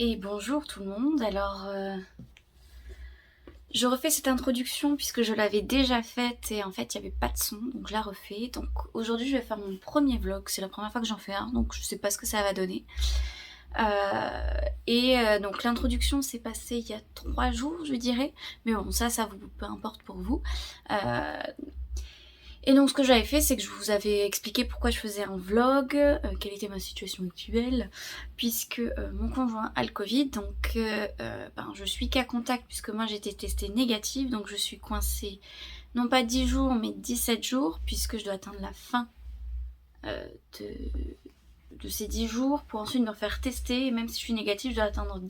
Et bonjour tout le monde. Alors, je refais cette introduction puisque je l'avais déjà faite et en fait il n'y avait pas de son, donc je la refais. Donc aujourd'hui je vais faire mon premier vlog, c'est la première fois que j'en fais un, donc je sais pas ce que ça va donner. Donc l'introduction s'est passée il y a 3 jours je dirais, mais bon ça vous peu importe pour vous. Et donc ce que j'avais fait, c'est que je vous avais expliqué pourquoi je faisais un vlog, quelle était ma situation actuelle, puisque mon conjoint a le Covid, donc je suis cas contact puisque moi j'ai été testée négative, donc je suis coincée non pas 10 jours mais 17 jours, puisque je dois atteindre la fin de ces 10 jours pour ensuite me faire tester, et même si je suis négative je dois attendre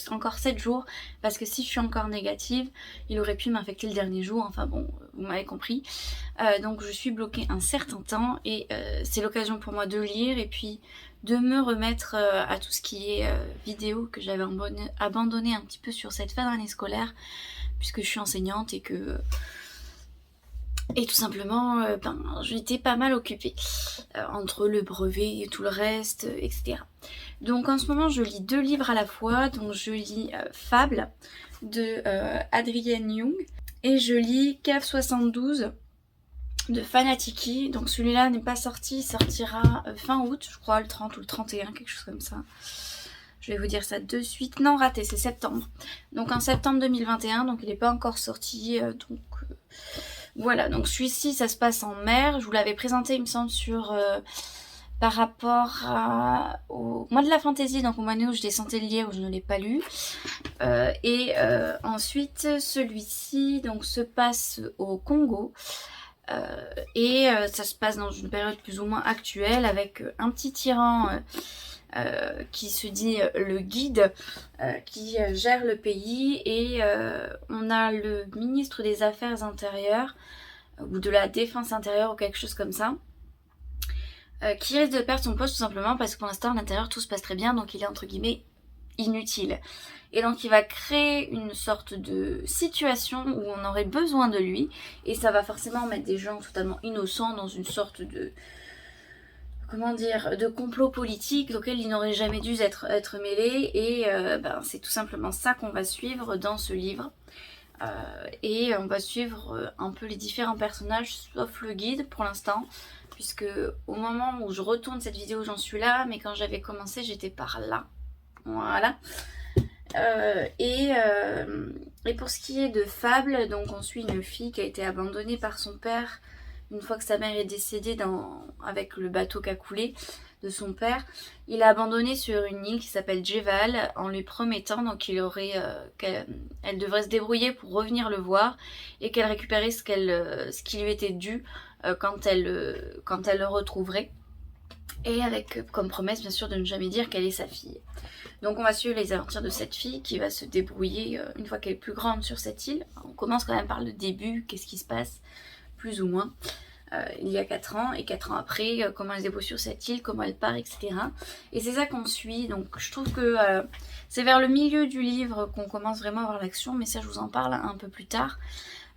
encore 7 jours, parce que si je suis encore négative il aurait pu m'infecter le dernier jour, enfin bon vous m'avez compris. Donc je suis bloquée un certain temps et c'est l'occasion pour moi de lire et puis de me remettre à tout ce qui est vidéo que j'avais abandonné un petit peu sur cette fin d'année scolaire, puisque je suis enseignante et tout simplement, j'étais pas mal occupée entre le brevet et tout le reste, etc. Donc en ce moment, je lis 2 livres à la fois. Donc je lis Fable de Adrienne Young et je lis Cave 72 de Fanatiki. Donc celui-là n'est pas sorti, il sortira fin août, je crois, le 30 ou le 31, quelque chose comme ça. Je vais vous dire ça de suite. Non, raté, c'est septembre. Donc en septembre 2021, donc il n'est pas encore sorti, voilà, donc celui-ci ça se passe en mer. Je vous l'avais présenté il me semble par rapport au mois de la fantaisie, donc au mois où je descendais le lire, où je ne l'ai pas lu. Ensuite celui-ci donc se passe au Congo. Ça se passe dans une période plus ou moins actuelle avec un petit tyran qui se dit le guide, qui gère le pays, et on a le ministre des Affaires intérieures ou de la Défense intérieure ou quelque chose comme ça, qui risque de perdre son poste tout simplement parce que pour l'instant à l'intérieur tout se passe très bien, donc il est entre guillemets inutile. Et donc il va créer une sorte de situation où on aurait besoin de lui, et ça va forcément mettre des gens totalement innocents dans une sorte de, comment dire, de complot politique auquel ils n'auraient jamais dû être mêlés. Et c'est tout simplement ça qu'on va suivre dans ce livre. Et on va suivre un peu les différents personnages, sauf le guide pour l'instant, puisque au moment où je retourne cette vidéo j'en suis là, mais quand j'avais commencé j'étais par là. Voilà. Et pour ce qui est de Fable, donc on suit une fille qui a été abandonnée par son père une fois que sa mère est décédée avec le bateau qui a coulé de son père. Il l'a abandonnée sur une île qui s'appelle Djeval en lui promettant donc qu'elle devrait se débrouiller pour revenir le voir et qu'elle récupérait ce qui lui était dû quand elle le retrouverait. Et avec comme promesse bien sûr de ne jamais dire qu'elle est sa fille. Donc on va suivre les aventures de cette fille qui va se débrouiller une fois qu'elle est plus grande sur cette île. On commence quand même par le début, qu'est-ce qui se passe plus ou moins il y a 4 ans, et 4 ans après, comment elle se débrouille sur cette île, comment elle part, etc. Et c'est ça qu'on suit. Donc je trouve que c'est vers le milieu du livre qu'on commence vraiment à voir l'action, mais ça je vous en parle un peu plus tard.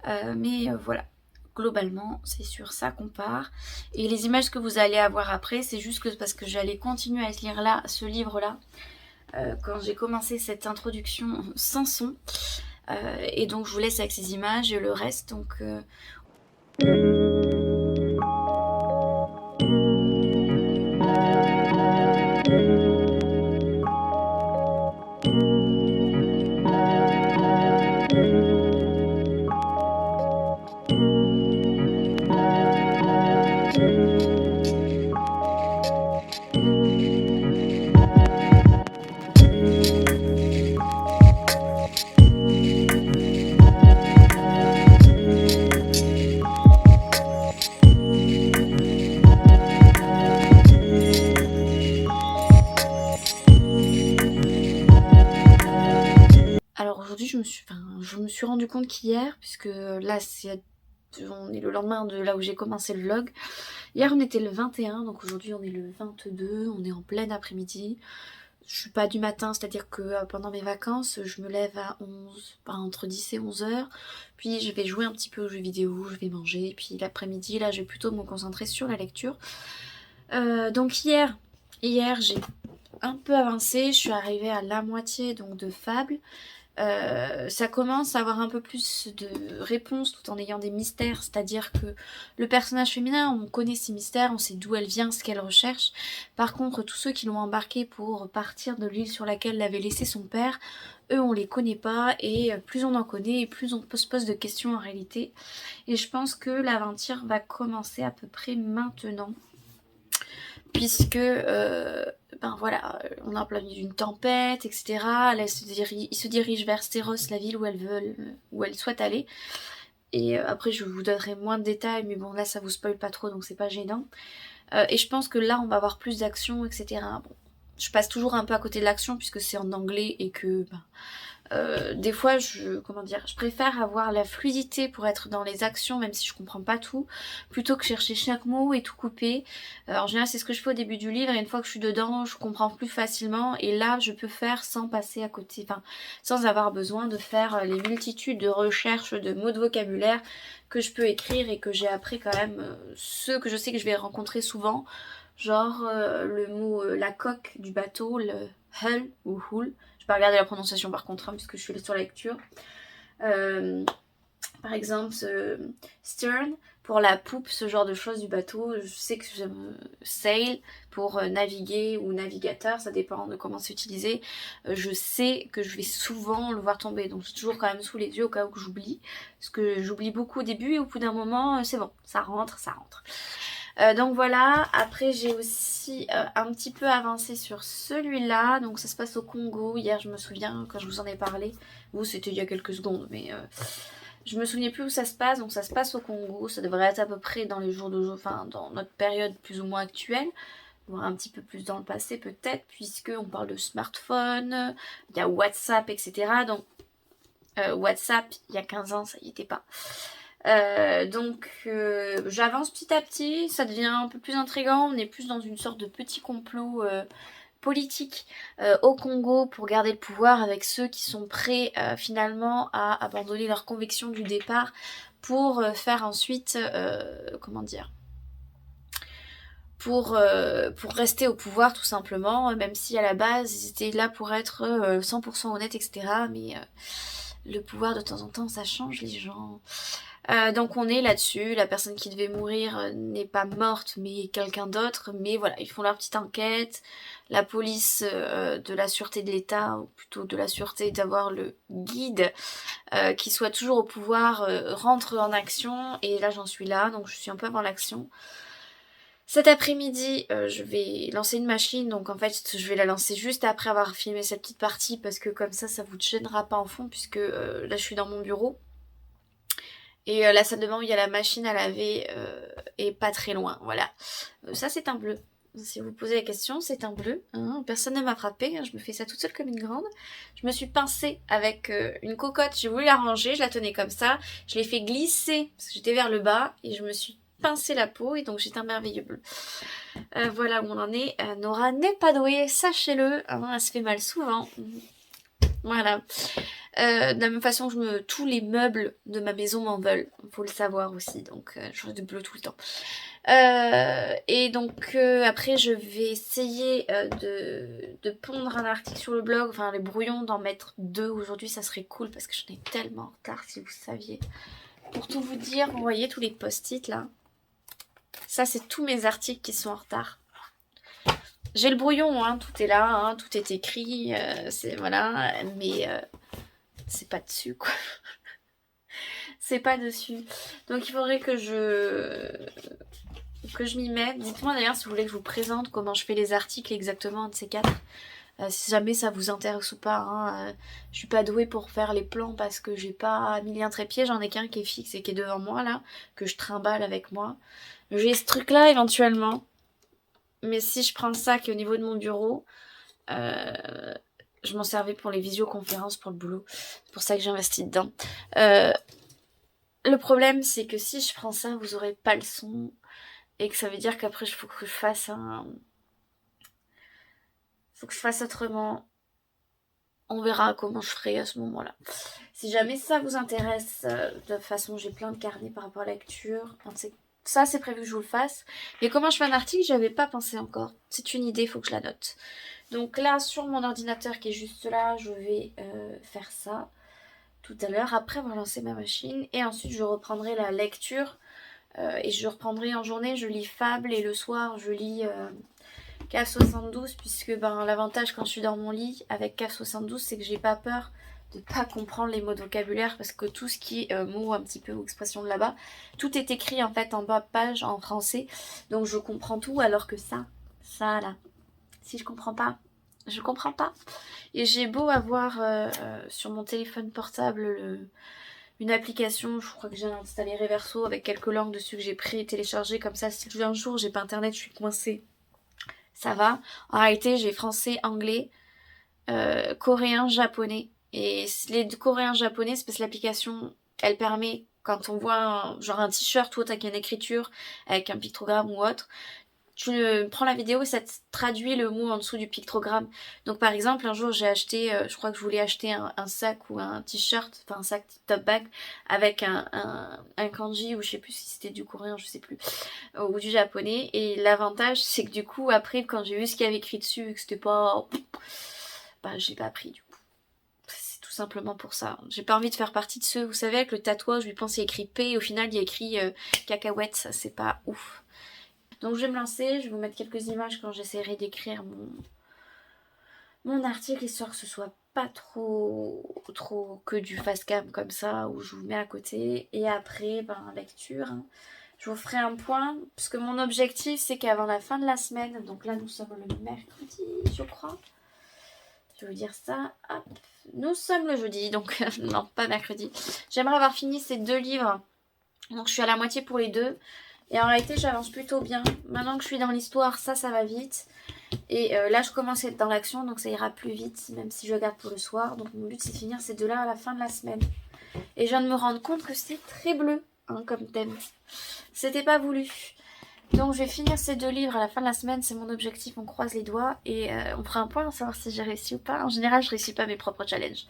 Voilà. Globalement, c'est sur ça qu'on part. Et les images que vous allez avoir après, c'est juste que parce que j'allais continuer à lire ce livre-là quand j'ai commencé cette introduction sans son. Et donc je vous laisse avec ces images et le reste. Donc alors aujourd'hui je me suis rendu compte qu'hier, puisque là on est le lendemain de là où j'ai commencé le vlog. Hier on était le 21, donc aujourd'hui on est le 22, on est en plein après-midi. Je suis pas du matin, c'est-à-dire que pendant mes vacances, je me lève à entre 10 et 11 heures. Puis je vais jouer un petit peu aux jeux vidéo, je vais manger. Puis l'après-midi, là, je vais plutôt me concentrer sur la lecture. Donc hier j'ai un peu avancé, je suis arrivée à la moitié donc de Fable. Ça commence à avoir un peu plus de réponses tout en ayant des mystères, c'est-à-dire que le personnage féminin, on connaît ses mystères, on sait d'où elle vient, ce qu'elle recherche. Par contre, tous ceux qui l'ont embarqué pour partir de l'île sur laquelle l'avait laissé son père, eux on les connaît pas, et plus on en connaît et plus on se pose de questions en réalité. Et je pense que l'aventure va commencer à peu près maintenant, puisque ben voilà, on est en plein milieu d'une tempête, etc. Là, il se dirige vers Stéros, la ville où elle souhaite aller. Et après, je vous donnerai moins de détails, mais bon, là, ça vous spoil pas trop, donc c'est pas gênant. Et je pense que là, on va avoir plus d'action, etc. Bon, je passe toujours un peu à côté de l'action, puisque c'est en anglais et que... Ben, des fois, je préfère avoir la fluidité pour être dans les actions, même si je comprends pas tout, plutôt que chercher chaque mot et tout couper. En général, c'est ce que je fais au début du livre, et une fois que je suis dedans, je comprends plus facilement, et là, je peux faire sans passer à côté, enfin, sans avoir besoin de faire les multitudes de recherches, de mots de vocabulaire que je peux écrire et que j'ai appris quand même, ceux que je sais que je vais rencontrer souvent, genre le mot la coque du bateau, le hull ou hull. Je vais pas regarder la prononciation par contre, hein, puisque je suis sur la lecture. Par exemple, stern pour la poupe, ce genre de choses du bateau. Je sais que j'aime sail pour naviguer ou navigateur, ça dépend de comment c'est utilisé. Je sais que je vais souvent le voir tomber, donc j'ai toujours quand même sous les yeux au cas où j'oublie. Parce que j'oublie beaucoup au début et au bout d'un moment, c'est bon, ça rentre, ça rentre. Donc voilà, après j'ai aussi un petit peu avancé sur celui-là, donc ça se passe au Congo, hier je me souviens quand je vous en ai parlé, vous c'était il y a quelques secondes, mais je me souvenais plus où ça se passe, donc ça se passe au Congo, ça devrait être à peu près dans les jours d'aujourd'hui, enfin dans notre période plus ou moins actuelle, voire un petit peu plus dans le passé peut-être, puisque on parle de smartphone, il y a WhatsApp, etc. Donc WhatsApp, il y a 15 ans, ça y était pas. Donc j'avance petit à petit, ça devient un peu plus intriguant, on est plus dans une sorte de petit complot politique au Congo pour garder le pouvoir avec ceux qui sont prêts finalement à abandonner leurs convictions du départ pour faire ensuite, comment dire, pour rester au pouvoir tout simplement, même si à la base ils étaient là pour être 100% honnêtes, etc. Mais le pouvoir de temps en temps ça change les gens. Donc on est là-dessus, la personne qui devait mourir n'est pas morte mais quelqu'un d'autre, mais voilà, ils font leur petite enquête, la police de la sûreté de l'État, ou plutôt de la sûreté d'avoir le guide qui soit toujours au pouvoir, rentre en action, et là j'en suis là, donc je suis un peu avant l'action. Cet après-midi, je vais lancer une machine, donc en fait je vais la lancer juste après avoir filmé cette petite partie, parce que comme ça vous ne gênera pas en fond, puisque là je suis dans mon bureau. Et la salle de bain où il y a la machine à laver est pas très loin, voilà. Ça c'est un bleu. Si vous posez la question, c'est un bleu. Hein. Personne ne m'a frappé, hein. Je me fais ça toute seule comme une grande. Je me suis pincée avec une cocotte, j'ai voulu la ranger, je la tenais comme ça. Je l'ai fait glisser, parce que j'étais vers le bas, et je me suis pincé la peau, et donc j'ai un merveilleux bleu. Voilà où on en est. Nora n'est pas douée, sachez-le, hein, elle se fait mal souvent. Voilà. De la même façon que tous les meubles de ma maison m'en veulent, faut le savoir aussi, donc je change de bleu tout le temps. Et donc après je vais essayer de pondre un article sur le blog, enfin les brouillons, d'en mettre 2 aujourd'hui, ça serait cool parce que j'en ai tellement en retard si vous saviez. Pour tout vous dire, vous voyez tous les post-it là, ça c'est tous mes articles qui sont en retard. J'ai le brouillon, hein, tout est là, hein, tout est écrit, c'est voilà, mais c'est pas dessus quoi. C'est pas dessus. Donc il faudrait que je m'y mette. Dites-moi d'ailleurs si vous voulez que je vous présente comment je fais les articles exactement, un de ces 4. Si jamais ça vous intéresse ou pas. Hein. Je suis pas douée pour faire les plans parce que j'ai pas mis un trépied. J'en ai qu'un qui est fixe et qui est devant moi là, que je trimballe avec moi. J'ai ce truc là éventuellement. Mais si je prends ça qui est au niveau de mon bureau, je m'en servais pour les visioconférences pour le boulot. C'est pour ça que j'ai investi dedans. Le problème, c'est que si je prends ça, vous aurez pas le son. Et que ça veut dire qu'après, il faut que je fasse faut que je fasse autrement. On verra comment je ferai à ce moment-là. Si jamais ça vous intéresse, de toute façon, j'ai plein de carnets par rapport à la lecture. ça c'est prévu que je vous le fasse. Et comment je fais un article, j'y avais pas pensé encore. C'est une idée, il faut que je la note. Donc là, sur mon ordinateur qui est juste là, je vais faire ça tout à l'heure. Après, on va lancer ma machine. Et ensuite, je reprendrai la lecture. Et je reprendrai en journée, je lis Fable. Et le soir, je lis K72. Puisque l'avantage quand je suis dans mon lit avec K72, c'est que j'ai pas peur de pas comprendre les mots de vocabulaire. Parce que tout ce qui est mots un petit peu ou expressions de là-bas, tout est écrit en fait en bas de page en français. Donc je comprends tout. Alors que ça là, si je comprends pas, je comprends pas. Et j'ai beau avoir sur mon téléphone portable une application, je crois que j'ai installé Reverso avec quelques langues dessus que j'ai téléchargé comme ça. Si un jour j'ai pas internet, je suis coincée, ça va. En réalité, j'ai français, anglais, coréen, japonais. Et les coréens, japonais, c'est parce que l'application, elle permet, quand on voit genre un t-shirt ou autre avec une écriture, avec un pictogramme ou autre, tu prends la vidéo et ça te traduit le mot en dessous du pictogramme. Donc par exemple, un jour j'ai acheté, je crois que je voulais acheter un sac ou un t-shirt, enfin un sac top bag avec un kanji, ou je sais plus si c'était du coréen, je sais plus, ou du japonais. Et l'avantage c'est que du coup après quand j'ai vu ce qu'il y avait écrit dessus et que c'était pas... je l'ai pas pris du coup. C'est tout simplement pour ça. J'ai pas envie de faire partie de ceux, vous savez, avec le tatouage, je lui pense qu'il y a écrit P et au final il y a écrit cacahuète, ça c'est pas ouf. Donc je vais me lancer, je vais vous mettre quelques images quand j'essaierai d'écrire mon article, histoire que ce soit pas trop que du fast cam comme ça, où je vous mets à côté. Et après, lecture, hein, je vous ferai un point, parce que mon objectif c'est qu'avant la fin de la semaine, donc là nous sommes le mercredi je crois, je vais vous dire ça, hop, nous sommes le jeudi, donc non pas mercredi, j'aimerais avoir fini ces 2 livres, donc je suis à la moitié pour les 2. Et en réalité, j'avance plutôt bien. Maintenant que je suis dans l'histoire, ça va vite. Et là, je commence à être dans l'action, donc ça ira plus vite, même si je garde pour le soir. Donc mon but, c'est de finir ces 2-là à la fin de la semaine. Et je viens de me rendre compte que c'est très bleu, hein, comme thème. C'était pas voulu. Donc je vais finir ces 2 livres à la fin de la semaine, c'est mon objectif, on croise les doigts. Et on fera un point à savoir si j'ai réussi ou pas. En général, je réussis pas mes propres challenges.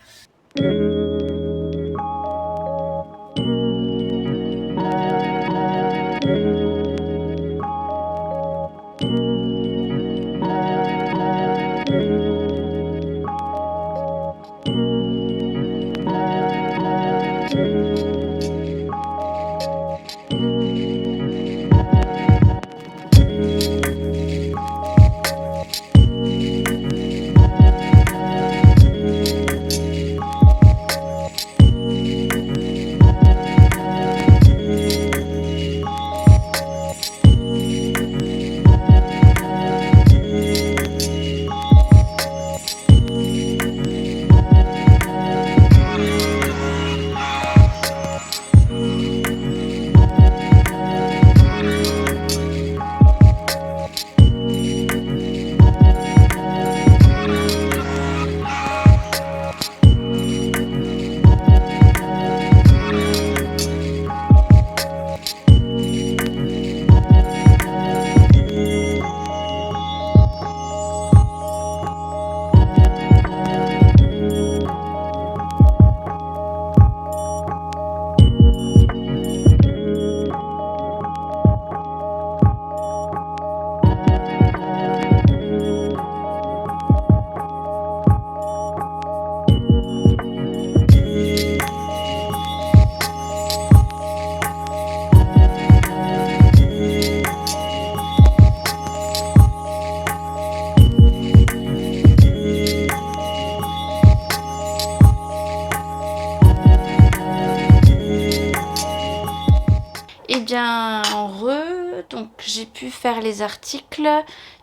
Donc j'ai pu faire les articles.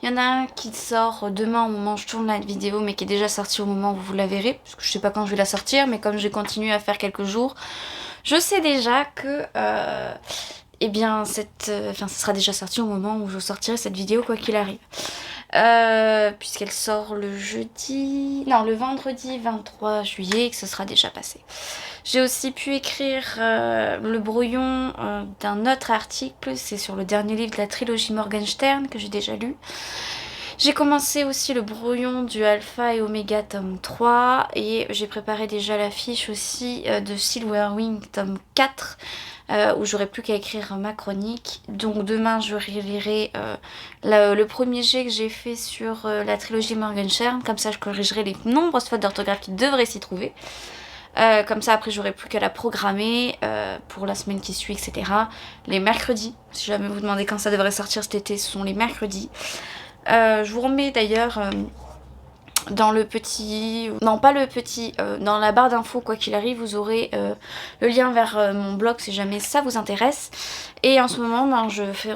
Il y en a un qui sort demain au moment où je tourne la vidéo, mais qui est déjà sorti au moment où vous la verrez, parce que je sais pas quand je vais la sortir, mais comme j'ai continué à faire quelques jours, je sais déjà que ce sera déjà sorti au moment où je sortirai cette vidéo quoi qu'il arrive. Puisqu'elle sort le vendredi 23 juillet et que ce sera déjà passé. J'ai aussi pu écrire le brouillon d'un autre article, c'est sur le dernier livre de la trilogie Morgenstern que j'ai déjà lu. J'ai commencé aussi le brouillon du Alpha et Oméga tome 3 et j'ai préparé déjà l'affiche aussi de Silverwing tome 4 où j'aurai plus qu'à écrire ma chronique. Donc demain je relirai le premier jet que j'ai fait sur la trilogie Morgenstern, comme ça je corrigerai les nombreuses fautes d'orthographe qui devraient s'y trouver. Comme ça après j'aurai plus qu'à la programmer pour la semaine qui suit, etc. Les mercredis, si jamais vous demandez quand ça devrait sortir cet été, ce sont les mercredis. Je vous remets d'ailleurs dans le petit... Non, pas le petit. Dans la barre d'infos, quoi qu'il arrive, vous aurez le lien vers mon blog si jamais ça vous intéresse. Et en ce moment, ben,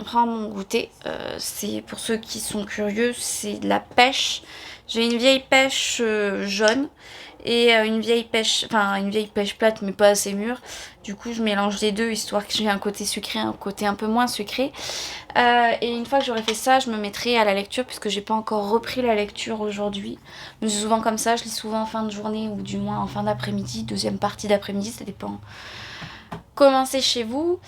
prends mon goûter. C'est pour ceux qui sont curieux, c'est de la pêche. J'ai une vieille pêche jaune et une vieille pêche plate mais pas assez mûre. Du coup je mélange les deux histoire que j'ai un côté sucré, un côté un peu moins sucré. Et une fois que j'aurai fait ça, je me mettrai à la lecture puisque j'ai pas encore repris la lecture aujourd'hui. Mais c'est souvent comme ça, je lis souvent en fin de journée ou du moins en fin d'après-midi, deuxième partie d'après-midi, ça dépend comment c'est chez vous.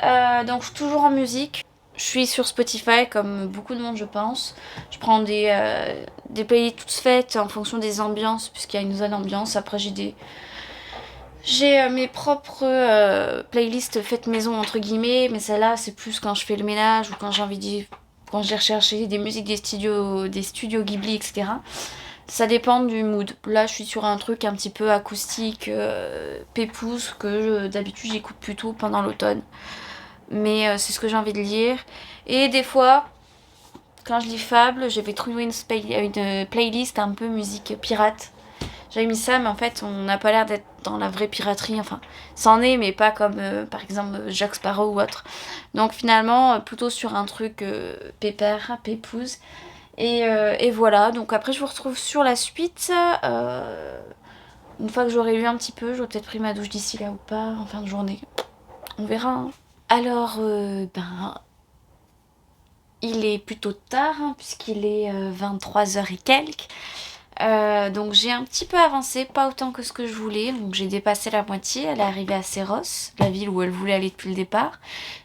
Donc je suis toujours en musique. Je suis sur Spotify comme beaucoup de monde je pense. Je prends des playlists toutes faites en fonction des ambiances puisqu'il y a une zone ambiance. Après j'ai mes propres playlists faites maison entre guillemets, mais celle-là c'est plus quand je fais le ménage ou quand j'ai envie quand j'ai recherché des musiques des studios Ghibli, etc. Ça dépend du mood. Là je suis sur un truc un petit peu acoustique, pépouze que d'habitude j'écoute plutôt pendant l'automne. Mais c'est ce que j'ai envie de lire. Et des fois, quand je lis Fable, je vais trouver une playlist un peu musique pirate. J'avais mis ça, mais en fait, on n'a pas l'air d'être dans la vraie piraterie. Enfin, c'en est, mais pas comme, par exemple, Jack Sparrow ou autre. Donc finalement, plutôt sur un truc pépère, pépouze. Et voilà, donc après, je vous retrouve sur la suite. Une fois que j'aurai lu un petit peu, j'aurai peut-être pris ma douche d'ici là ou pas, en fin de journée. On verra, hein. Alors, il est plutôt tard, hein, puisqu'il est 23h et quelques. Donc j'ai un petit peu avancé, pas autant que ce que je voulais. Donc j'ai dépassé la moitié, elle est arrivée à Serros, la ville où elle voulait aller depuis le départ.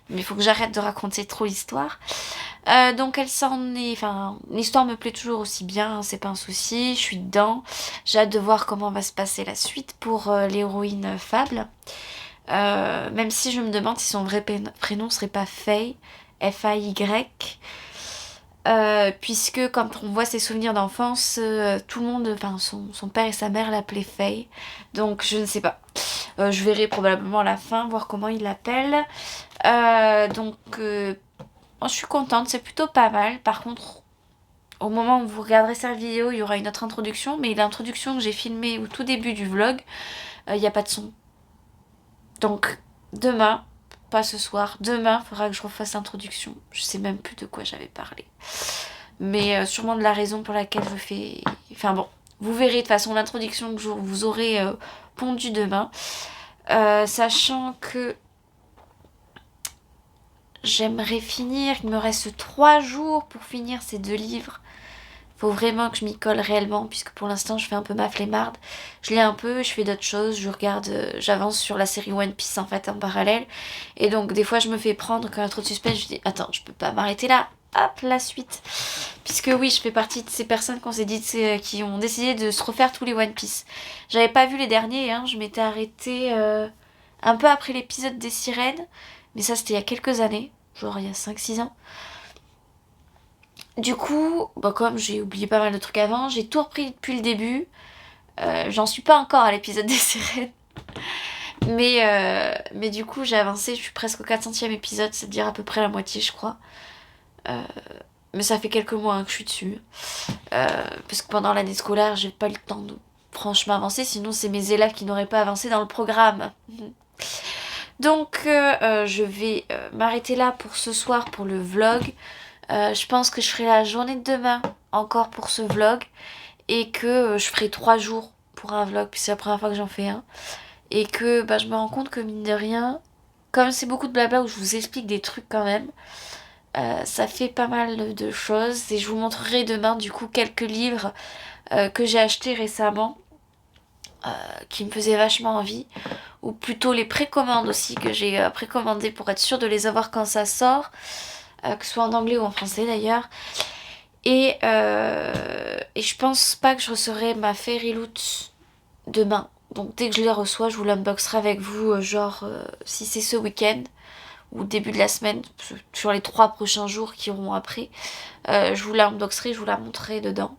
Mais il faut que j'arrête de raconter trop l'histoire. Donc elle s'en est... Enfin, l'histoire me plaît toujours aussi bien, hein, c'est pas un souci, je suis dedans. J'ai hâte de voir comment va se passer la suite pour l'héroïne Fable. Même si je me demande si son vrai prénom serait pas Faye, F-A-Y, puisque quand on voit ses souvenirs d'enfance, tout le monde, enfin son père et sa mère l'appelaient Faye, donc je ne sais pas. Je verrai probablement à la fin, voir comment il l'appelle. Je suis contente, c'est plutôt pas mal. Par contre, au moment où vous regarderez cette vidéo, il y aura une autre introduction, mais l'introduction que j'ai filmée au tout début du vlog, il n'y a pas de son. Donc demain, pas ce soir, demain il faudra que je refasse l'introduction. Je sais même plus de quoi j'avais parlé. Mais sûrement de la raison pour laquelle je fais... Enfin bon, vous verrez de toute façon l'introduction que vous aurez pondue demain. Sachant que j'aimerais finir, il me reste 3 jours pour finir ces 2 livres. Faut vraiment que je m'y colle réellement, puisque pour l'instant je fais un peu ma flemmarde. Je lis un peu, je fais d'autres choses, je regarde, j'avance sur la série One Piece en fait en parallèle. Et donc des fois je me fais prendre quand il y a trop de suspense, je dis attends, je peux pas m'arrêter là, hop, la suite. Puisque oui, je fais partie de ces personnes qui ont décidé de se refaire tous les One Piece. J'avais pas vu les derniers, hein, je m'étais arrêtée un peu après l'épisode des sirènes, mais ça c'était il y a quelques années, genre il y a 5-6 ans. Du coup, comme j'ai oublié pas mal de trucs avant, j'ai tout repris depuis le début. J'en suis pas encore à l'épisode des sirènes. Mais du coup, j'ai avancé, je suis presque au 400e épisode, c'est-à-dire à peu près la moitié, je crois. Mais ça fait quelques mois que je suis dessus. Parce que pendant l'année scolaire, j'ai pas eu le temps de franchement avancer, sinon c'est mes élèves qui n'auraient pas avancé dans le programme. Donc, je vais m'arrêter là pour ce soir pour le vlog. Je pense que je ferai la journée de demain encore pour ce vlog et que je ferai 3 jours pour un vlog puis c'est la première fois que j'en fais un et que je me rends compte que mine de rien, comme c'est beaucoup de blabla où je vous explique des trucs quand même, ça fait pas mal de choses et je vous montrerai demain du coup quelques livres que j'ai achetés récemment qui me faisaient vachement envie, ou plutôt les précommandes aussi que j'ai précommandées pour être sûre de les avoir quand ça sort. Que ce soit en anglais ou en français d'ailleurs. Et je pense pas que je recevrai ma Fairy Loot demain. Donc dès que je les reçois, je vous l'unboxerai avec vous, si c'est ce week-end ou début de la semaine, sur les 3 prochains jours qui auront après. Je vous l'unboxerai, je vous la montrerai dedans.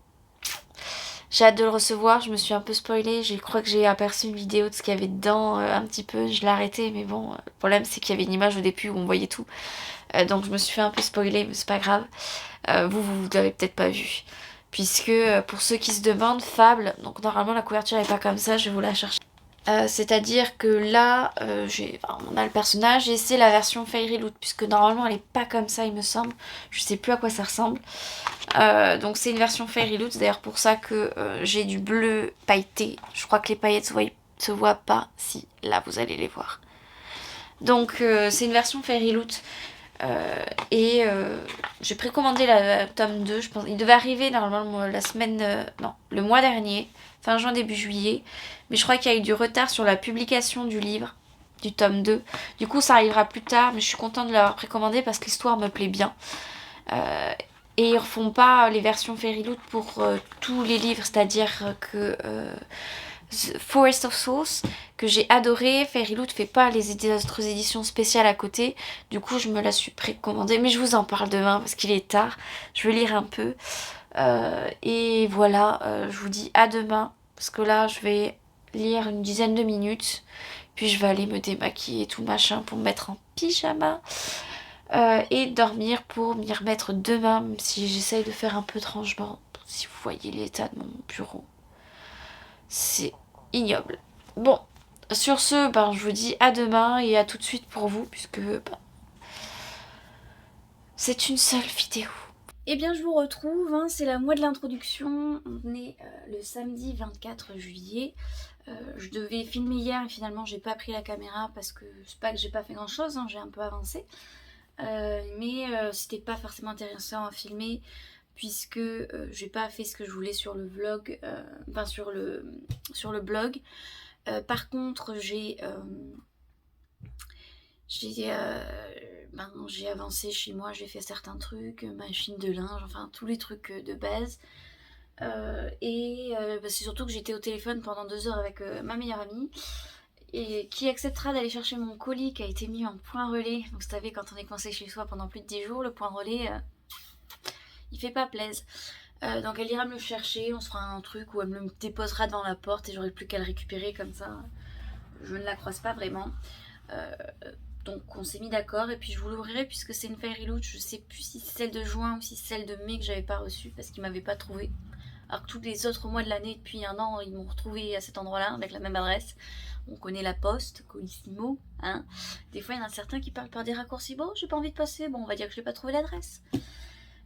J'ai hâte de le recevoir, je me suis un peu spoilée, je crois que j'ai aperçu une vidéo de ce qu'il y avait dedans un petit peu, je l'ai arrêté, mais bon, le problème c'est qu'il y avait une image au début où on voyait tout. Donc je me suis fait un peu spoiler, mais c'est pas grave. Vous l'avez peut-être pas vu. Puisque pour ceux qui se demandent, Fable, donc normalement la couverture n'est pas comme ça, je vais vous la chercher. C'est-à-dire que là, on a le personnage et c'est la version Fairy Loot, puisque normalement elle est pas comme ça il me semble. Je sais plus à quoi ça ressemble. Donc c'est une version Fairy Loot, c'est d'ailleurs pour ça que j'ai du bleu pailleté. Je crois que les paillettes se voient pas, si là vous allez les voir. Donc c'est une version Fairy Loot. J'ai précommandé la tome 2, je pense. Il devait arriver normalement le mois dernier, fin juin, début juillet. Mais je crois qu'il y a eu du retard sur la publication du livre, du tome 2. Du coup, ça arrivera plus tard, mais je suis contente de l'avoir précommandé parce que l'histoire me plaît bien. Et ils refont pas les versions Fairy Loot pour tous les livres, c'est-à-dire que Forest of Souls, que j'ai adoré, Fairy Loot fait pas les autres éditions spéciales à côté, du coup je me la suis précommandée, mais je vous en parle demain parce qu'il est tard, je vais lire un peu, et voilà, je vous dis à demain, parce que là je vais lire une dizaine de minutes, puis je vais aller me démaquiller et tout machin pour me mettre en pyjama, et dormir pour m'y remettre demain, même si j'essaye de faire un peu de rangement, si vous voyez l'état de mon bureau. C'est ignoble. Bon, sur ce, je vous dis à demain et à tout de suite pour vous, puisque c'est une seule vidéo. Eh bien, je vous retrouve, c'est la mois de l'introduction. On est le samedi 24 juillet. Je devais filmer hier et finalement, j'ai pas pris la caméra parce que c'est pas que j'ai pas fait grand chose, j'ai un peu avancé. Mais c'était pas forcément intéressant à filmer, puisque j'ai pas fait ce que je voulais sur le vlog, sur le blog. Par contre, j'ai avancé chez moi, j'ai fait certains trucs, machine de linge, enfin tous les trucs de base. C'est surtout que j'étais au téléphone pendant 2 heures avec ma meilleure amie, et qui acceptera d'aller chercher mon colis qui a été mis en point relais. Donc vous savez, quand on est coincé chez soi pendant plus de 10 jours, le point relais, il fait pas plaise. Donc elle ira me le chercher, on se fera un truc où elle me le déposera devant la porte et j'aurai plus qu'à le récupérer, comme ça je ne la croise pas vraiment. Donc on s'est mis d'accord et puis je vous l'ouvrirai puisque c'est une Fairy Loot. Je sais plus si c'est celle de juin ou si c'est celle de mai que j'avais pas reçue parce qu'ils m'avaient pas trouvé. Alors que tous les autres mois de l'année depuis 1 an, ils m'ont retrouvé à cet endroit-là avec la même adresse. On connaît la poste, Colissimo, hein. Des fois il y en a certains qui parlent par des raccourcis. Bon, j'ai pas envie de passer, bon on va dire que je n'ai pas trouvé l'adresse.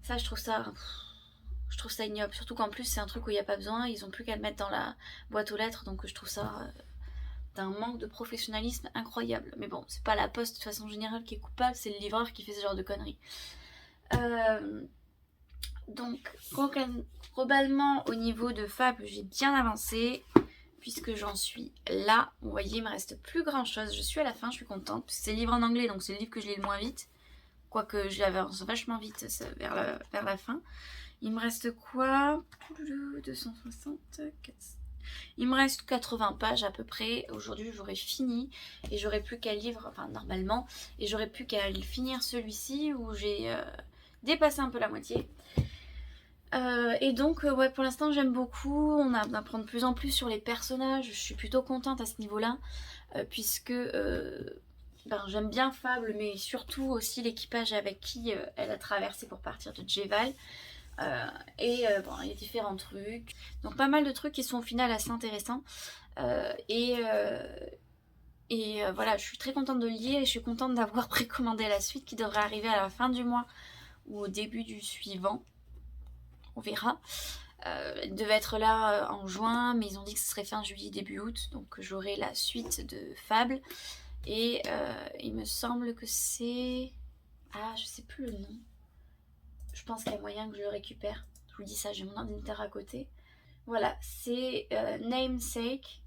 Ça, je trouve ça ignoble, surtout qu'en plus c'est un truc où il n'y a pas besoin, ils ont plus qu'à le mettre dans la boîte aux lettres, donc je trouve ça d'un manque de professionnalisme incroyable. Mais bon, c'est pas la poste de façon générale qui est coupable, c'est le livreur qui fait ce genre de conneries. Donc globalement au niveau de Fable, j'ai bien avancé puisque j'en suis là. Vous voyez, il me reste plus grand chose, je suis à la fin, je suis contente. C'est le livre en anglais, donc c'est le livre que je lis le moins vite. Quoique je l'avance vachement vite vers la fin. Il me reste quoi? 260, 400. Il me reste 80 pages à peu près. Aujourd'hui j'aurai fini et j'aurai plus qu'à lire, enfin normalement, et j'aurai plus qu'à finir celui-ci où j'ai dépassé un peu la moitié. Et donc ouais, pour l'instant j'aime beaucoup, on apprend de plus en plus sur les personnages, je suis plutôt contente à ce niveau-là, puisque j'aime bien Fable, mais surtout aussi l'équipage avec qui elle a traversé pour partir de Djeval. Il y a différents trucs, donc pas mal de trucs qui sont au final assez intéressants. Voilà, je suis très contente de le lire et je suis contente d'avoir précommandé la suite qui devrait arriver à la fin du mois ou au début du suivant. On verra. Elle devait être là en juin, mais ils ont dit que ce serait fin juillet, début août, donc j'aurai la suite de Fable. Et il me semble que c'est... Ah, je sais plus le nom. Je pense qu'il y a moyen que je le récupère. Je vous dis ça, j'ai mon ordinateur à côté. Voilà, c'est Namesake.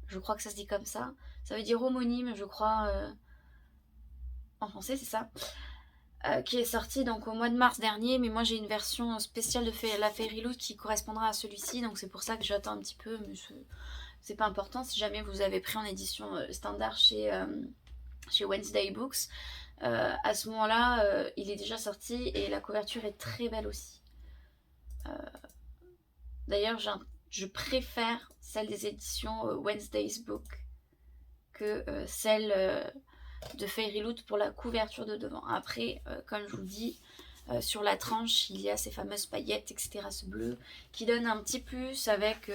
Je crois que ça se dit comme ça. Ça veut dire homonyme, je crois, en français, c'est ça. Qui est sorti donc au mois de mars dernier, mais moi j'ai une version spéciale de la Fairy Loot qui correspondra à celui-ci, donc c'est pour ça que j'attends un petit peu, mais c'est pas important si jamais vous avez pris en édition standard chez Wednesday Books. À ce moment-là, il est déjà sorti et la couverture est très belle aussi. D'ailleurs, je préfère celle des éditions Wednesday's Book que celle de Fairyloot pour la couverture de devant. Après, comme je vous le dis, sur la tranche, il y a ces fameuses paillettes, etc., ce bleu, qui donne un petit plus avec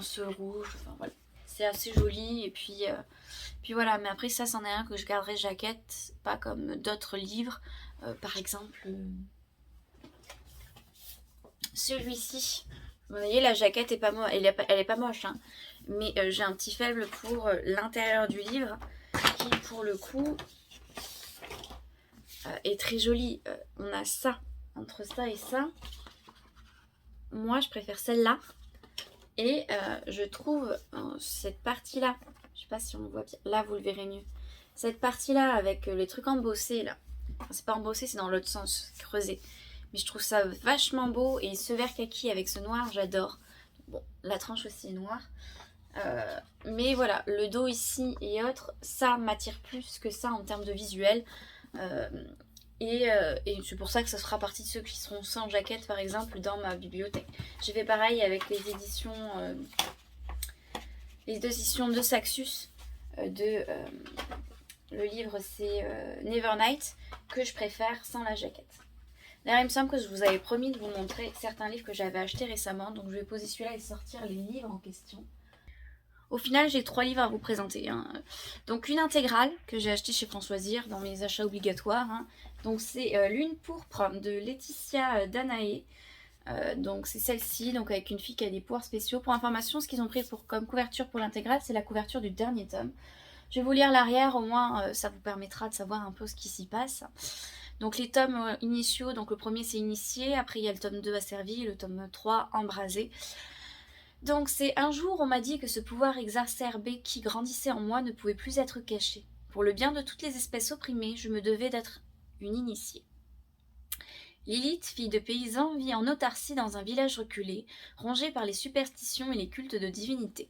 ce rouge. Enfin, voilà. C'est assez joli. Et puis voilà. Mais après, ça, c'en est un que je garderai jaquette, pas comme d'autres livres. Par exemple, celui-ci. Vous voyez, la jaquette est pas moche. Elle est pas moche, hein. Mais j'ai un petit faible pour l'intérieur du livre, qui, pour le coup, est très joli. On a ça, entre ça et ça. Moi, je préfère celle-là. Et je trouve cette partie-là, je sais pas si on le voit bien, là vous le verrez mieux. Cette partie-là avec les trucs embossés là, enfin, c'est pas embossé, c'est dans l'autre sens, creusé. Mais je trouve ça vachement beau et ce vert kaki avec ce noir, j'adore. Bon, la tranche aussi est noire. Mais voilà, le dos ici et autres, ça m'attire plus que ça en termes de visuel. Et c'est pour ça que ça fera partie de ceux qui seront sans jaquette par exemple dans ma bibliothèque. J'ai fait pareil avec les éditions de Saxus. Le livre c'est Nevernight que je préfère sans la jaquette. D'ailleurs il me semble que je vous avais promis de vous montrer certains livres que j'avais achetés récemment. Donc je vais poser celui-là et sortir les livres en question. Au final, j'ai 3 livres à vous présenter. Hein. Donc, une intégrale que j'ai achetée chez Françoisir dans mes achats obligatoires. Hein. Donc, c'est Lune pourpre de Laetitia Danaé. Donc, c'est celle-ci, donc avec une fille qui a des pouvoirs spéciaux. Pour information, ce qu'ils ont pris comme couverture pour l'intégrale, c'est la couverture du dernier tome. Je vais vous lire l'arrière, au moins ça vous permettra de savoir un peu ce qui s'y passe. Donc, les tomes initiaux, donc le premier c'est Initié, après il y a le tome 2 Asservi, le tome 3 Embrasé. Donc c'est un jour on m'a dit que ce pouvoir exacerbé qui grandissait en moi ne pouvait plus être caché. Pour le bien de toutes les espèces opprimées, je me devais d'être une initiée. Lilith, fille de paysan, vit en autarcie dans un village reculé, rongé par les superstitions et les cultes de divinité.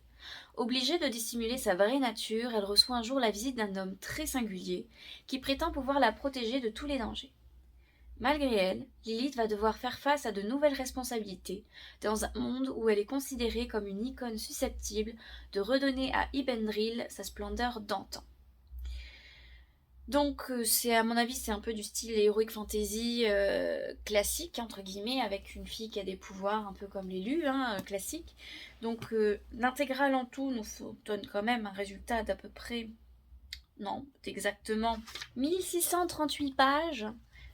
Obligée de dissimuler sa vraie nature, elle reçoit un jour la visite d'un homme très singulier qui prétend pouvoir la protéger de tous les dangers. Malgré elle, Lilith va devoir faire face à de nouvelles responsabilités dans un monde où elle est considérée comme une icône susceptible de redonner à Ibendril sa splendeur d'antan. Donc à mon avis c'est un peu du style heroic fantasy classique entre guillemets, avec une fille qui a des pouvoirs un peu comme l'élu classique. Donc l'intégrale en tout nous donne quand même un résultat d'à peu près, non, exactement 1638 pages.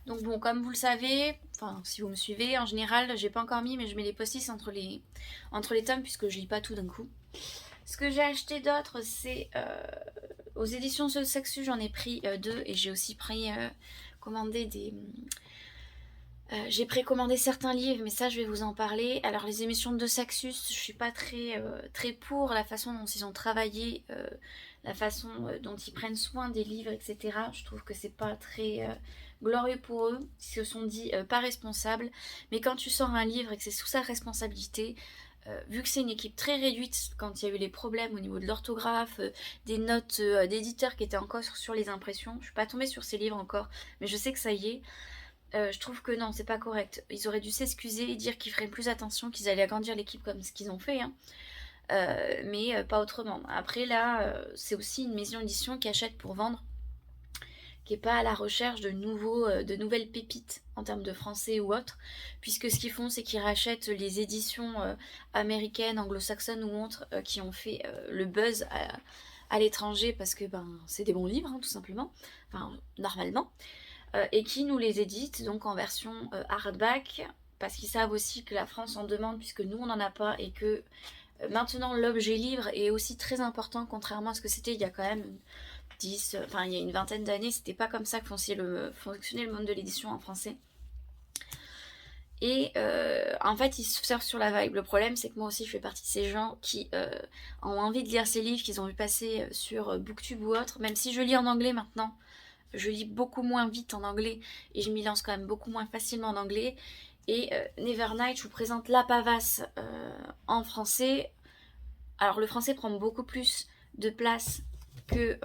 Donc bon, comme vous le savez, enfin si vous me suivez, en général, j'ai pas encore mis, mais je mets les post-it entre les tomes puisque je lis pas tout d'un coup. Ce que j'ai acheté d'autre, c'est aux éditions de Saxus, j'en ai pris 2 et j'ai aussi commandé des... j'ai précommandé certains livres, mais ça je vais vous en parler. Alors les émissions de Saxus, je suis pas très pour la façon dont ils ont travaillé, la façon dont ils prennent soin des livres, etc. Je trouve que c'est pas très glorieux pour eux. Ils se sont dit pas responsables. Mais quand tu sors un livre et que c'est sous sa responsabilité, vu que c'est une équipe très réduite, quand il y a eu les problèmes au niveau de l'orthographe, des notes d'éditeurs qui étaient encore sur les impressions, je suis pas tombée sur ces livres encore, mais je sais que ça y est. Je trouve que non, c'est pas correct. Ils auraient dû s'excuser et dire qu'ils feraient plus attention, qu'ils allaient agrandir l'équipe comme ce qu'ils ont fait, hein. Mais pas autrement. Après là, c'est aussi une maison d'édition qui achète pour vendre, qui n'est pas à la recherche de nouvelles pépites en termes de français ou autre, puisque ce qu'ils font, c'est qu'ils rachètent les éditions américaines, anglo-saxonnes ou autres, qui ont fait le buzz à l'étranger, parce que c'est des bons livres, hein, tout simplement, enfin normalement, et qui nous les éditent donc en version hardback, parce qu'ils savent aussi que la France en demande, puisque nous on n'en a pas, et que maintenant l'objet livre est aussi très important, contrairement à ce que c'était il y a quand même il y a une vingtaine d'années, c'était pas comme ça que fonctionnait le monde de l'édition en français. Et en fait, ils surfent sur la vibe. Le problème, c'est que moi aussi, je fais partie de ces gens qui ont envie de lire ces livres qu'ils ont vu passer sur Booktube ou autre. Même si je lis en anglais maintenant, je lis beaucoup moins vite en anglais et je m'y lance quand même beaucoup moins facilement en anglais. Et Nevernight, je vous présente La Pavasse en français. Alors le français prend beaucoup plus de place que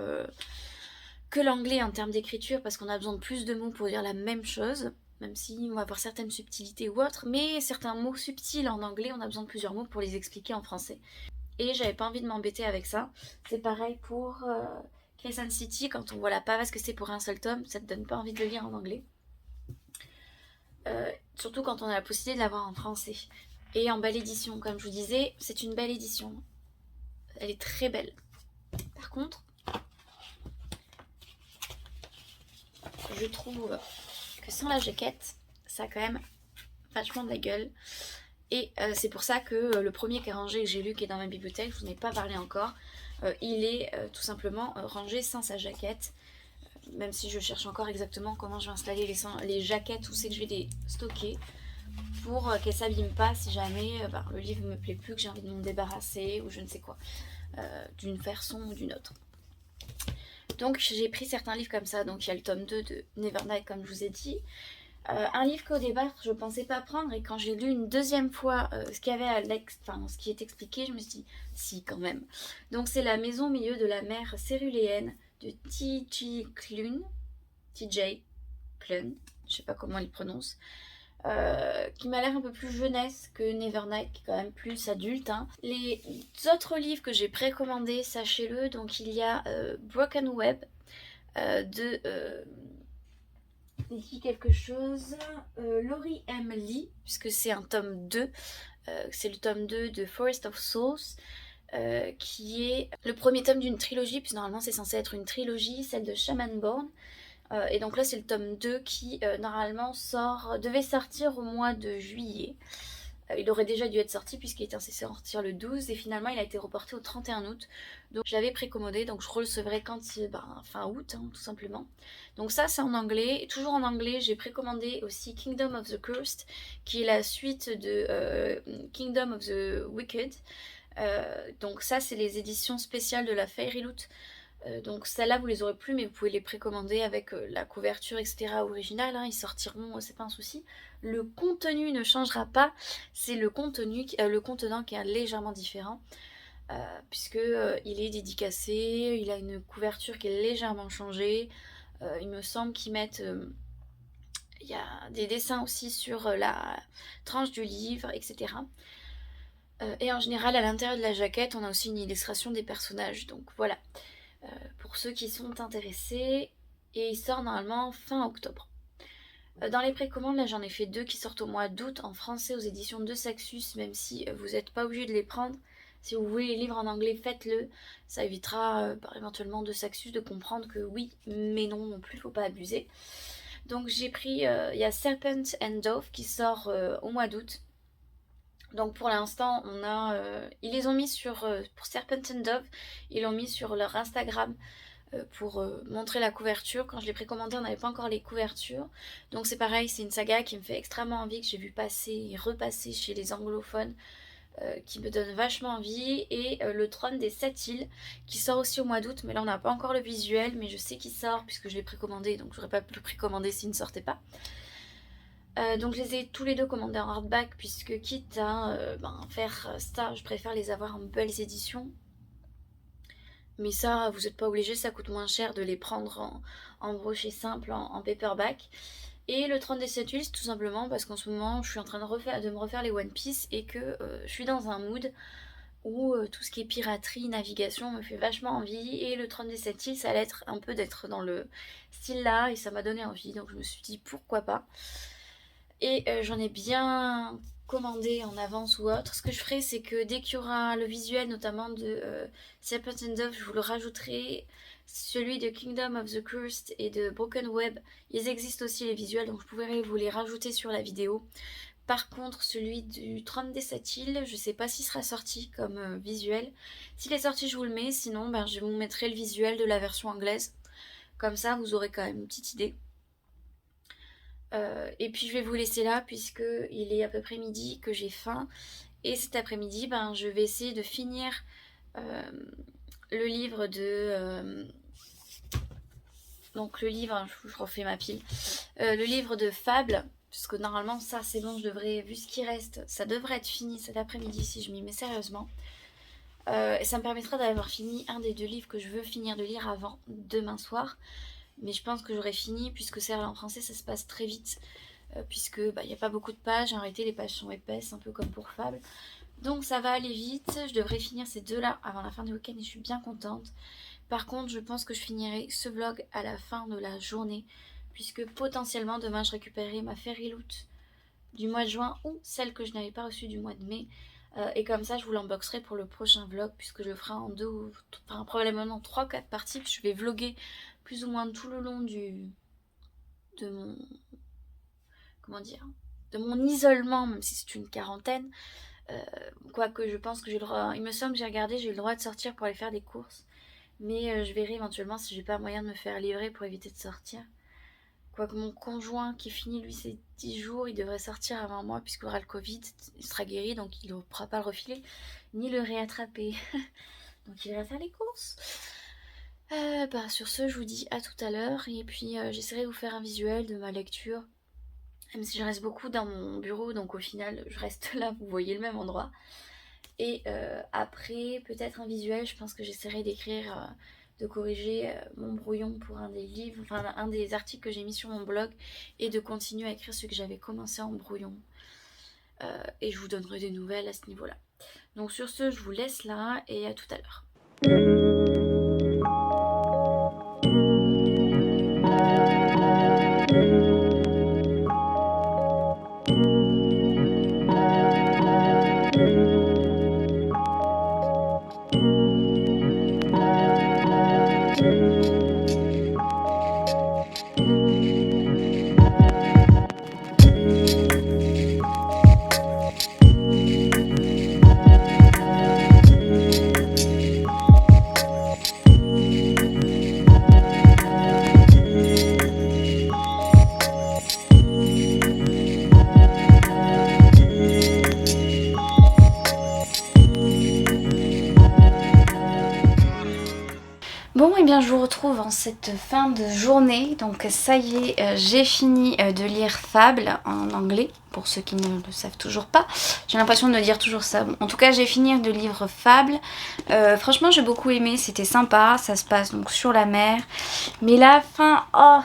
l'anglais en termes d'écriture, parce qu'on a besoin de plus de mots pour dire la même chose, même si on va avoir certaines subtilités ou autres, mais certains mots subtils en anglais, on a besoin de plusieurs mots pour les expliquer en français. Et j'avais pas envie de m'embêter avec ça. C'est pareil pour Crescent City, quand on voit la pavasse que c'est pour un seul tome, ça te donne pas envie de le lire en anglais. Surtout quand on a la possibilité de l'avoir en français. Et en belle édition, comme je vous disais, c'est une belle édition. Elle est très belle. Par contre, je trouve que sans la jaquette, ça a quand même vachement de la gueule. Et c'est pour ça que le premier qui est rangé, que j'ai lu, qui est dans ma bibliothèque, je vous en ai pas parlé encore, il est tout simplement rangé sans sa jaquette. Même si je cherche encore exactement comment je vais installer les jaquettes, où c'est que je vais les stocker, pour qu'elles ne s'abîment pas si jamais le livre ne me plaît plus, que j'ai envie de m'en débarrasser, ou je ne sais quoi, d'une façon ou d'une autre. Donc j'ai pris certains livres comme ça. Donc il y a le tome 2 de Nevernight, comme je vous ai dit. Un livre qu'au départ je ne pensais pas prendre, et quand j'ai lu une deuxième fois ce qu'il y avait ce qui est expliqué, je me suis dit si, quand même. Donc c'est La maison au milieu de la mer céruléenne de TJ Klune, je sais pas comment il prononce, qui m'a l'air un peu plus jeunesse que Nevernight, qui est quand même plus adulte, hein. Les autres livres que j'ai précommandés, sachez-le, donc il y a Broken Web de dit quelque chose, Laurie M. Lee, puisque c'est un tome 2, c'est le tome 2 de Forest of Souls, qui est le premier tome d'une trilogie, puisque normalement c'est censé être une trilogie, celle de Shaman Born. Et donc là c'est le tome 2 qui normalement devait sortir au mois de juillet. Il aurait déjà dû être sorti puisqu'il était censé sortir le 12, et finalement il a été reporté au 31 août. Donc je l'avais précommandé, donc je recevrai fin août, hein, tout simplement. Donc ça c'est en anglais, et toujours en anglais j'ai précommandé aussi Kingdom of the Cursed, qui est la suite de Kingdom of the Wicked. Donc ça c'est les éditions spéciales de la Fairy Loot. Donc celles-là vous les aurez plus, mais vous pouvez les précommander avec la couverture etc originale, hein, ils sortiront, c'est pas un souci. Le contenu ne changera pas, c'est le contenant qui est légèrement différent, puisque il est dédicacé, il a une couverture qui est légèrement changée, il me semble qu'ils mettent il y a des dessins aussi sur la tranche du livre etc. Et en général à l'intérieur de la jaquette on a aussi une illustration des personnages, donc voilà. Pour ceux qui sont intéressés, et il sort normalement fin octobre. Dans les précommandes, là j'en ai fait 2 qui sortent au mois d'août en français aux éditions de Saxus, même si vous n'êtes pas obligé de les prendre. Si vous voulez les livres en anglais, faites-le. Ça évitera éventuellement de Saxus de comprendre que oui, mais non plus, faut pas abuser. Donc j'ai pris, il y a Serpent and Dove qui sort au mois d'août. Donc pour l'instant, ils les ont mis pour Serpent and Dove, ils l'ont mis sur leur Instagram pour montrer la couverture. Quand je l'ai précommandé, on n'avait pas encore les couvertures. Donc c'est pareil, c'est une saga qui me fait extrêmement envie, que j'ai vu passer et repasser chez les anglophones, qui me donne vachement envie. Et le Trône des 7 îles, qui sort aussi au mois d'août, mais là on n'a pas encore le visuel, mais je sais qu'il sort puisque je l'ai précommandé, donc j'aurais pas pu le précommander s'il ne sortait pas. Donc je les ai tous les deux commandés en hardback, puisque quitte à faire ça, je préfère les avoir en belles éditions. Mais ça, vous n'êtes pas obligé, ça coûte moins cher de les prendre en brochet simple, en paperback. Et le Trône des 7 îles, tout simplement parce qu'en ce moment, je suis en train de me refaire les One Piece, et que je suis dans un mood où tout ce qui est piraterie, navigation me fait vachement envie. Et le Trône des 7 îles, ça allait être un peu d'être dans le style là, et ça m'a donné envie. Donc je me suis dit pourquoi pas. Et j'en ai bien commandé en avance ou autre. Ce que je ferai, c'est que dès qu'il y aura le visuel, notamment de Serpent and Dove, je vous le rajouterai. Celui de Kingdom of the Cursed et de Broken Web, ils existent aussi les visuels, donc je pourrai vous les rajouter sur la vidéo. Par contre, celui du Trône des 7 îles, je sais pas s'il sera sorti comme visuel. S'il est sorti, je vous le mets, sinon je vous mettrai le visuel de la version anglaise. Comme ça, vous aurez quand même une petite idée. Et puis je vais vous laisser là, puisque il est à peu près midi, que j'ai faim. Et cet après-midi, je vais essayer de finir le livre de... donc le livre, je refais ma pile. Le livre de Fable, puisque normalement ça c'est bon, vu ce qui reste, ça devrait être fini cet après-midi si je m'y mets sérieusement. Et ça me permettra d'avoir fini un des 2 livres que je veux finir de lire avant demain soir. Mais je pense que j'aurai fini, puisque c'est en français, ça se passe très vite. Puisque il n'y a pas beaucoup de pages, en réalité les pages sont épaisses, un peu comme pour Fable. Donc ça va aller vite, je devrais finir ces 2-là avant la fin du week-end et je suis bien contente. Par contre, je pense que je finirai ce vlog à la fin de la journée, puisque potentiellement demain je récupérerai ma Fairy Loot du mois de juin ou celle que je n'avais pas reçue du mois de mai. Et comme ça, je vous l'unboxerai pour le prochain vlog, puisque je le ferai en 2 ou enfin, probablement 3 ou 4 parties, puis je vais vlogger plus ou moins tout le long de mon... comment dire, de mon isolement, même si c'est une quarantaine. Quoique je pense que j'ai le droit, il me semble que j'ai regardé, j'ai le droit de sortir pour aller faire des courses. Mais je verrai éventuellement si j'ai pas moyen de me faire livrer pour éviter de sortir. Quoique mon conjoint qui finit lui ses 10 jours, il devrait sortir avant moi puisqu'il aura le Covid, il sera guéri donc il ne pourra pas le refiler ni le réattraper. Donc il ira faire les courses. Sur ce, je vous dis à tout à l'heure et puis j'essaierai de vous faire un visuel de ma lecture. Même si je reste beaucoup dans mon bureau, donc au final je reste là, vous voyez le même endroit. Et après, peut-être un visuel, je pense que j'essaierai d'écrire, de corriger mon brouillon pour un des livres, enfin un des articles que j'ai mis sur mon blog, et de continuer à écrire ce que j'avais commencé en brouillon. Et je vous donnerai des nouvelles à ce niveau-là. Donc sur ce, je vous laisse là, et à tout à l'heure. Bon, et bien je vous retrouve en cette fin de journée. Donc ça y est, j'ai fini de lire Fable en anglais, pour ceux qui ne le savent toujours pas. J'ai l'impression de dire toujours ça. Bon, en tout cas, j'ai fini de lire Fable. Franchement, j'ai beaucoup aimé, c'était sympa. Ça se passe donc sur la mer. Mais la fin, oh,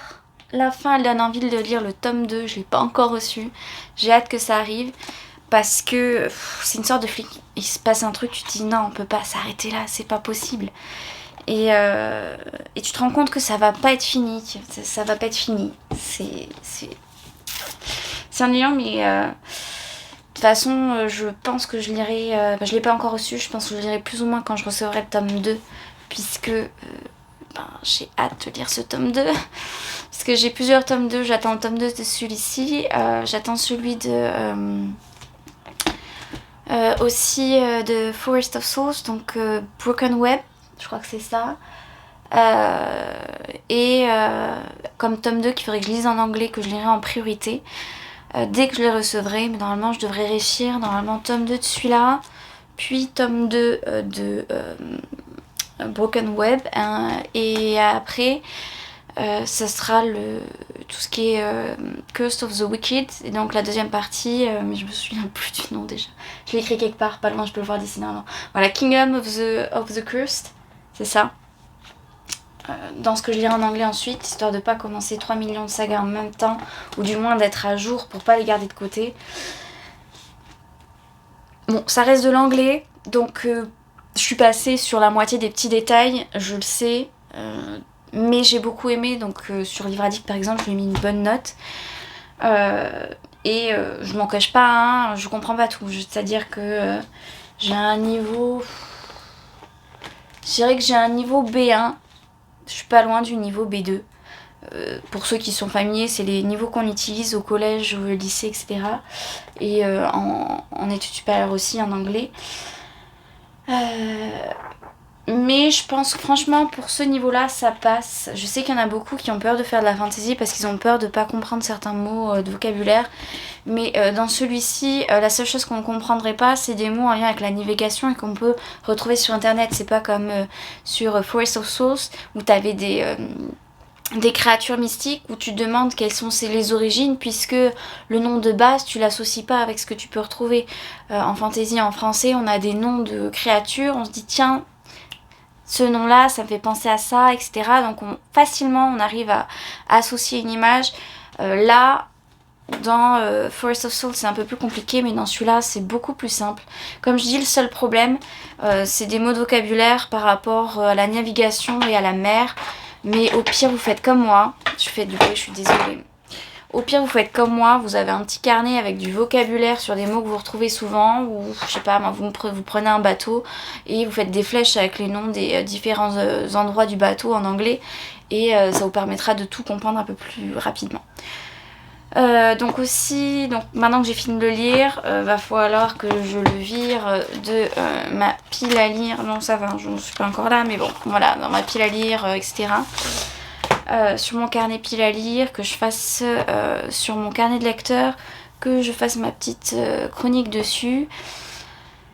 la fin, elle donne envie de lire le tome 2. Je ne l'ai pas encore reçu. J'ai hâte que ça arrive. Parce que c'est une sorte de flic. Il se passe un truc, tu te dis non, on peut pas s'arrêter là, c'est pas possible. Et tu te rends compte que ça va pas être fini, ça va pas être fini. C'est ennuyant, mais de toute façon, je pense que je lirai. Je l'ai pas encore reçu, je pense que je lirai plus ou moins quand je recevrai le tome 2, puisque j'ai hâte de lire ce tome 2. Parce que j'ai plusieurs tomes 2, j'attends le tome 2 de celui-ci, j'attends celui de. Aussi de Forest of Souls, donc Broken Web. Je crois que c'est ça. Comme tome 2 qu'il faudrait que je lise en anglais, que je lirai en priorité. Dès que je les recevrai, mais normalement je devrais réussir. Normalement tome 2 de celui-là, puis tome 2 de Broken Web. Et après, ça sera tout ce qui est Curse of the Wicked. Et donc la deuxième partie, mais je me souviens plus du nom déjà. Je l'ai écrit quelque part, pas loin, je peux le voir d'ici normalement. Voilà, Kingdom of the Cursed. C'est ça. Dans ce que je lirai en anglais ensuite, histoire de pas commencer 3 millions de sagas en même temps, ou du moins d'être à jour pour pas les garder de côté. Bon, ça reste de l'anglais, donc je suis passée sur la moitié des petits détails, je le sais, mais j'ai beaucoup aimé, donc sur Livre Addict par exemple, je lui ai mis une bonne note. Je m'en cache pas, hein, je comprends pas tout, c'est-à-dire que j'ai un niveau... Je dirais que j'ai un niveau B1, je suis pas loin du niveau B2. Pour ceux qui sont familiers, c'est les niveaux qu'on utilise au collège, au lycée, etc. Et en études supérieures aussi, en anglais. Mais je pense que franchement, pour ce niveau-là, ça passe. Je sais qu'il y en a beaucoup qui ont peur de faire de la fantasy parce qu'ils ont peur de pas comprendre certains mots de vocabulaire. Mais dans celui-ci, la seule chose qu'on ne comprendrait pas, c'est des mots en lien avec la navigation et qu'on peut retrouver sur internet. C'est pas comme sur Forest of Souls où t'avais des créatures mystiques où tu te demandes quelles sont les origines, puisque le nom de base tu l'associes pas avec ce que tu peux retrouver en fantasy. En français on a des noms de créatures, on se dit tiens ce nom là ça me fait penser à ça, etc. Donc facilement on arrive à associer une image. Là dans Forest of Souls c'est un peu plus compliqué, mais dans celui-là c'est beaucoup plus simple. Comme je dis, le seul problème c'est des mots de vocabulaire par rapport à la navigation et à la mer. Mais au pire vous faites comme moi, je fais du bruit, je suis désolée. Au pire vous faites comme moi, vous avez un petit carnet avec du vocabulaire sur des mots que vous retrouvez souvent, ou je sais pas, vous prenez un bateau et vous faites des flèches avec les noms des différents endroits du bateau en anglais, et ça vous permettra de tout comprendre un peu plus rapidement. Donc maintenant que j'ai fini de le lire, va falloir que je le vire de ma pile à lire. Non ça va, je ne suis pas encore là, mais bon voilà, dans ma pile à lire, etc. Sur mon carnet pile à lire, que je fasse sur mon carnet de lecteur, que je fasse ma petite chronique dessus,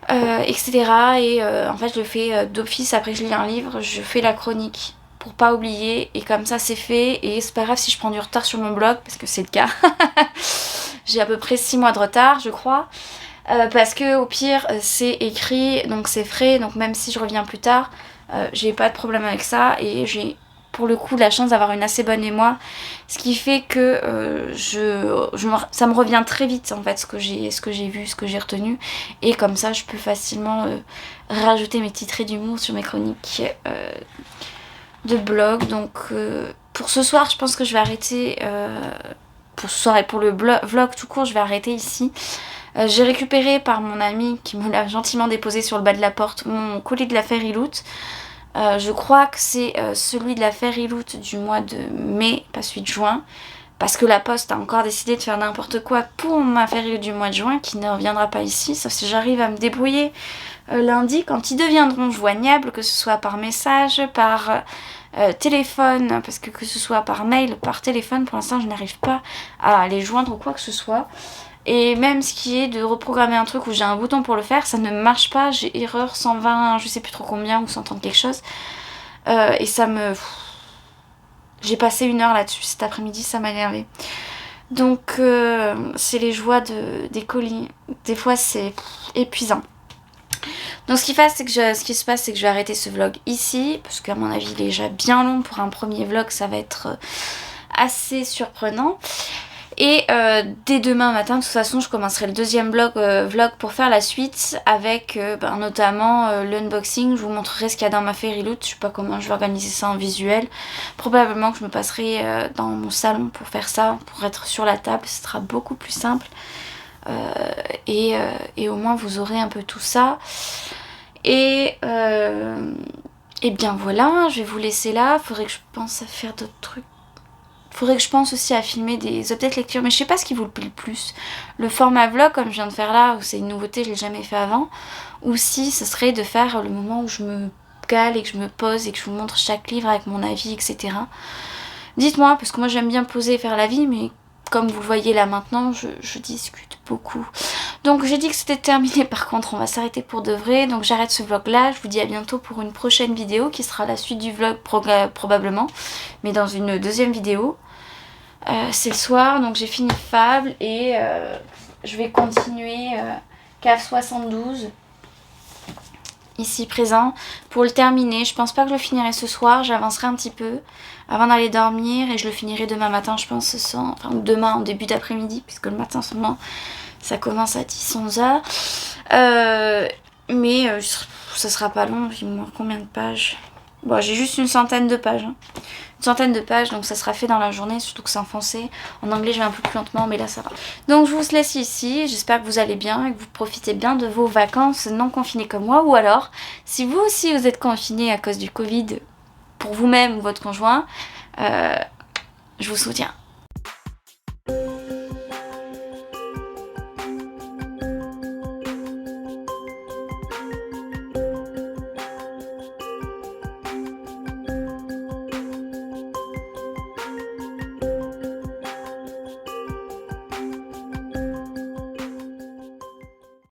etc. Et en fait je le fais d'office, après que je lis un livre, je fais la chronique. Pour pas oublier, et comme ça c'est fait, et c'est pas grave si je prends du retard sur mon blog, parce que c'est le cas. J'ai à peu près 6 mois de retard je crois, parce que au pire c'est écrit, donc c'est frais, donc même si je reviens plus tard, j'ai pas de problème avec ça, et j'ai pour le coup la chance d'avoir une assez bonne mémoire, ce qui fait que ça me revient très vite en fait ce que j'ai vu, ce que j'ai retenu, et comme ça je peux facilement rajouter mes petits traits d'humour sur mes chroniques de blog. Donc pour ce soir je pense que je vais arrêter, pour ce soir et pour le vlog tout court je vais arrêter ici. J'ai récupéré par mon ami qui me l'a gentiment déposé sur le bas de la porte mon colis de la Fairy Loot. Je crois que c'est celui de la Fairy Loot du mois de mai, pas celui de juin, parce que la poste a encore décidé de faire n'importe quoi pour ma Fairy Loot du mois de juin, qui ne reviendra pas ici, sauf si j'arrive à me débrouiller lundi quand ils deviendront joignables, que ce soit par message, par téléphone, parce que ce soit par mail, par téléphone, pour l'instant je n'arrive pas à les joindre ou quoi que ce soit. Et même ce qui est de reprogrammer un truc où j'ai un bouton pour le faire, ça ne marche pas, j'ai erreur 120, je sais plus trop combien, ou 130 quelque chose. Et ça me... J'ai passé 1 heure là-dessus cet après-midi, ça m'a énervé. Donc c'est les joies des colis. Des fois c'est épuisant. Donc ce qui se passe c'est que je vais arrêter ce vlog ici, parce qu'à mon avis il est déjà bien long pour un premier vlog, ça va être assez surprenant. Et dès demain matin, de toute façon, je commencerai le deuxième vlog pour faire la suite, avec notamment l'unboxing. Je vous montrerai ce qu'il y a dans ma Fairy Loot. Je sais pas comment je vais organiser ça en visuel. Probablement que je me passerai dans mon salon pour faire ça, pour être sur la table. Ce sera beaucoup plus simple. Et au moins vous aurez un peu tout ça. Et bien voilà, je vais vous laisser là. Faudrait que je pense à faire d'autres trucs. Faudrait que je pense aussi à filmer des updates lecture, mais je sais pas ce qui vous plaît le plus. Le format vlog comme je viens de faire là, où c'est une nouveauté, je l'ai jamais fait avant, ou si ce serait de faire le moment où je me cale et que je me pose et que je vous montre chaque livre avec mon avis, etc. Dites-moi, parce que moi j'aime bien poser et faire l'avis, mais comme vous le voyez là maintenant, je discute beaucoup. Donc j'ai dit que c'était terminé, par contre on va s'arrêter pour de vrai, donc j'arrête ce vlog là, je vous dis à bientôt pour une prochaine vidéo qui sera la suite du vlog probablement, mais dans une deuxième vidéo. C'est le soir, donc j'ai fini Fable et je vais continuer Cave 72 ici présent pour le terminer. Je pense pas que je le finirai ce soir, j'avancerai un petit peu avant d'aller dormir et je le finirai demain matin, je pense, enfin demain en début d'après-midi, puisque le matin seulement ça commence à 10-11 heures. Mais ça sera pas long, il me manque combien de pages? Bon, j'ai juste une centaine de pages. Hein. Une centaine de pages, donc ça sera fait dans la journée, surtout que c'est en français. En anglais, je vais un peu plus lentement, mais là, ça va. Donc, je vous laisse ici. J'espère que vous allez bien et que vous profitez bien de vos vacances non confinées comme moi. Ou alors, si vous aussi, vous êtes confinés à cause du Covid, pour vous-même ou votre conjoint, je vous soutiens.